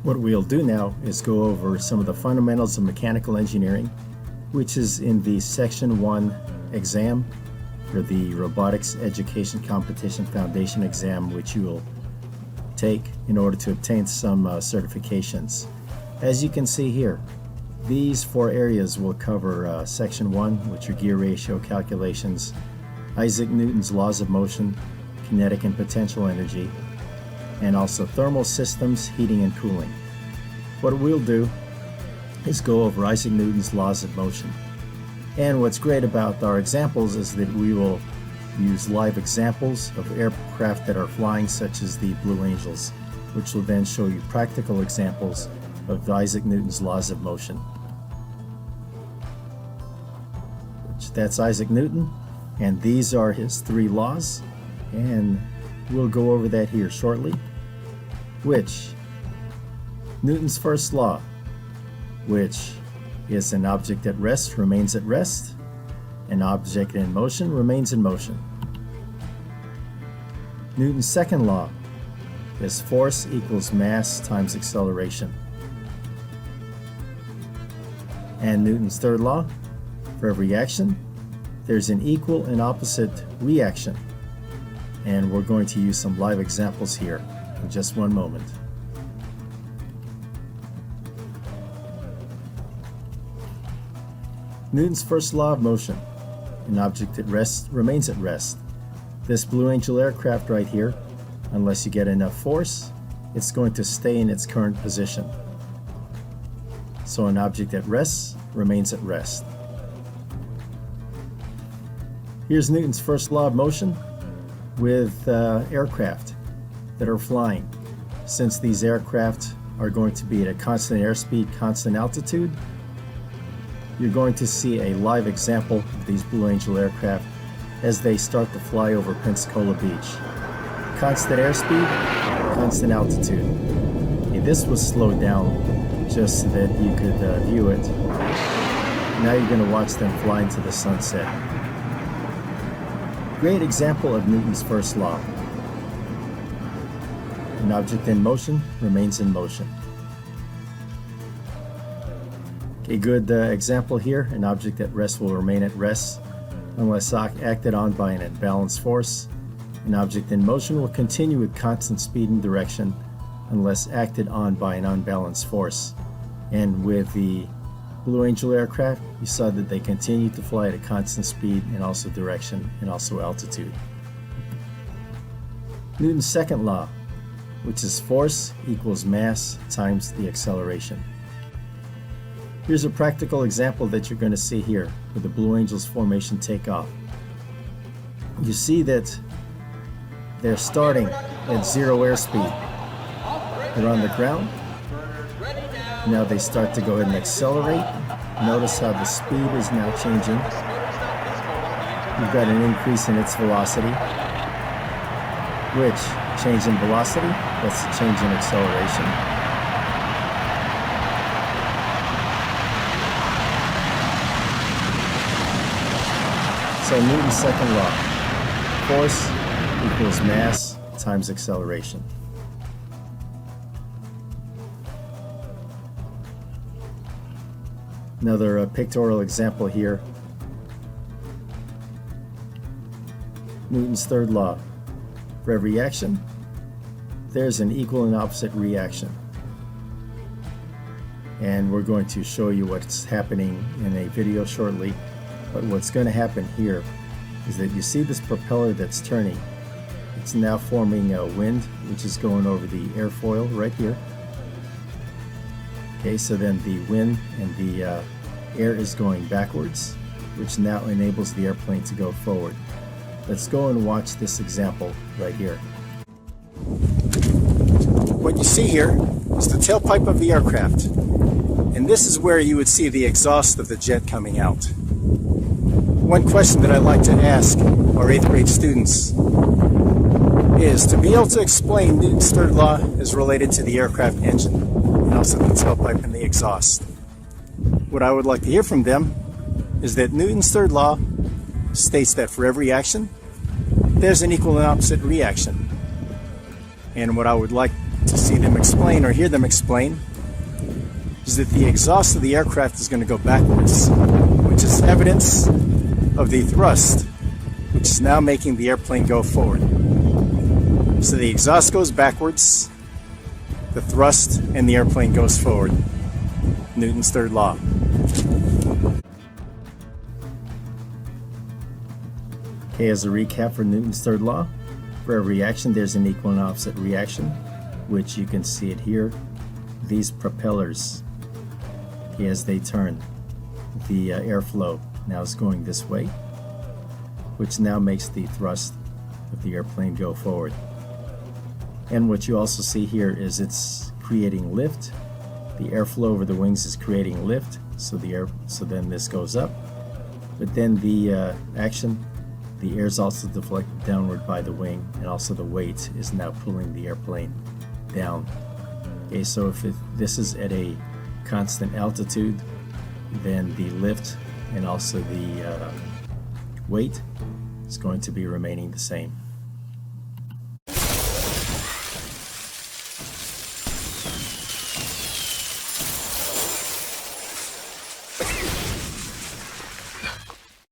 What we'll do now is go over some of the fundamentals of mechanical engineering, which is in the Section 1 exam for the Robotics Education Competition Foundation exam, which you will take in order to obtain some certifications. As you can see here, these 4 areas will cover Section 1, which are gear ratio calculations, Isaac Newton's laws of motion, kinetic and potential energy, and also thermal systems, heating and cooling. What we'll do is go over Isaac Newton's laws of motion. And what's great about our examples is that we will use live examples of aircraft that are flying, such as the Blue Angels, which will then show you practical examples of Isaac Newton's laws of motion. That's Isaac Newton, and these are his 3 laws, and we'll go over that here shortly. Which Newton's first law, which is an object at rest remains at rest, an object in motion remains in motion. Newton's second law is force equals mass times acceleration. And Newton's third law, for every action, there's an equal and opposite reaction. And we're going to use some live examples here in just one moment. Newton's first law of motion. An object at rest remains at rest. This Blue Angel aircraft right here, unless you get enough force, it's going to stay in its current position. So an object at rest remains at rest. Here's Newton's first law of motion with aircraft that are flying. Since these aircraft are going to be at a constant airspeed, constant altitude, you're going to see a live example of these Blue Angel aircraft as they start to fly over Pensacola Beach. Constant airspeed, constant altitude. Okay, this was slowed down just so that you could view it. Now you're going to watch them fly into the sunset. Great example of Newton's first law. An object in motion remains in motion. A good example here, an object at rest will remain at rest unless acted on by an unbalanced force. An object in motion will continue with constant speed and direction unless acted on by an unbalanced force. And with the Blue Angel aircraft, you saw that they continued to fly at a constant speed and also direction and also altitude. Newton's second law, which is force equals mass times the acceleration. Here's a practical example that you're going to see here with the Blue Angels formation takeoff. You see that they're starting at 0 airspeed. They're on the ground. Now they start to go ahead and accelerate. Notice how the speed is now changing. You've got an increase in its velocity, which change in velocity, that's a change in acceleration. So Newton's second law, force equals mass times acceleration. Another pictorial example here. Newton's third law. For every action, there's an equal and opposite reaction. And we're going to show you what's happening in a video shortly. But what's going to happen here is that you see this propeller that's turning. It's now forming a wind, which is going over the airfoil right here. Okay, so then the wind and the air is going backwards, which now enables the airplane to go forward. Let's go and watch this example right here. What you see here is the tailpipe of the aircraft, and this is where you would see the exhaust of the jet coming out. One question that I like to ask our 8th grade students is to be able to explain Newton's third law is related to the aircraft engine and also the tailpipe and the exhaust. What I would like to hear from them is that Newton's third law states that for every action, there's an equal and opposite reaction. And what I would like to see them explain or hear them explain is that the exhaust of the aircraft is going to go backwards, which is evidence of the thrust, which is now making the airplane go forward. So the exhaust goes backwards, the thrust, and the airplane goes forward. Newton's third law. Okay, as a recap for Newton's third law, for every action there's an equal and opposite reaction, which you can see it here. These propellers, as they turn, the airflow now is going this way, which now makes the thrust of the airplane go forward. And what you also see here is it's creating lift. The airflow over the wings is creating lift, so then this goes up. But then the action, the air is also deflected downward by the wing, and also the weight is now pulling the airplane down. Okay, so if this is at a constant altitude, then the lift and also the weight is going to be remaining the same.